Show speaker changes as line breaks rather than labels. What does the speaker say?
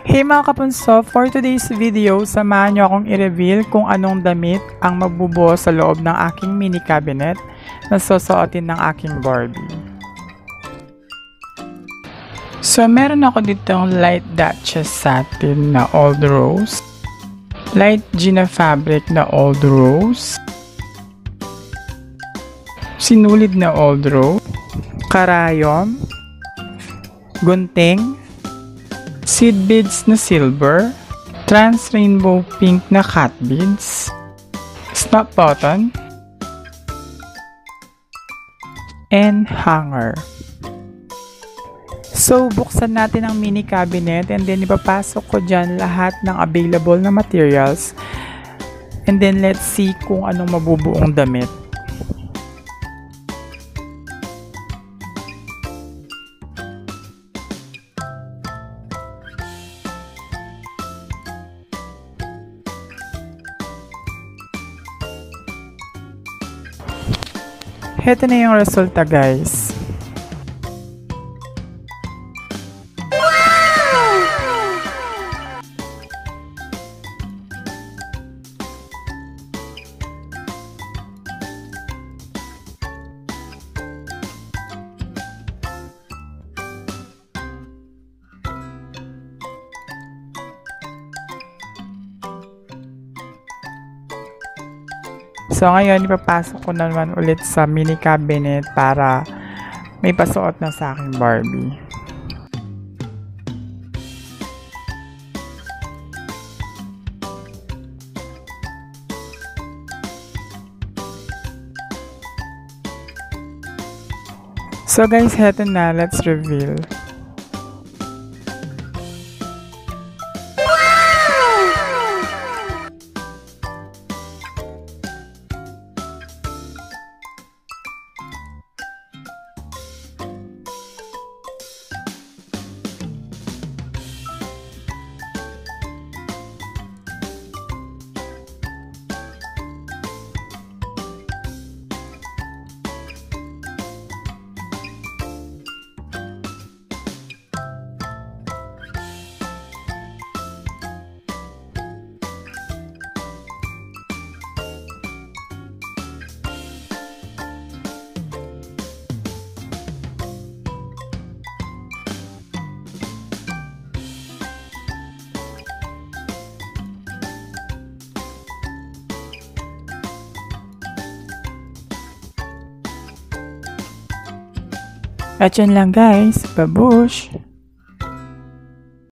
Hey mga kapunso, for today's video, samahan nyo akong i-reveal kung anong damit ang magbubuo sa loob ng aking mini cabinet na susuotin ng aking Barbie. So meron ako ditong light Duchess satin na old rose, light Gina fabric na old rose, sinulid na old rose, karayom, gunting, seed beads na silver, trans rainbow pink na cat beads, snap button, and hanger. So, buksan natin ang mini cabinet and then ipapasok ko dyan lahat ng available na materials and then let's see kung anong mabubuong damit. Heto na yung resulta, guys. So ngayon, ipapasok ko naman ulit sa mini cabinet para may pasuot na sa aking Barbie. So guys, heto na. Let's reveal. At yun lang guys, babush!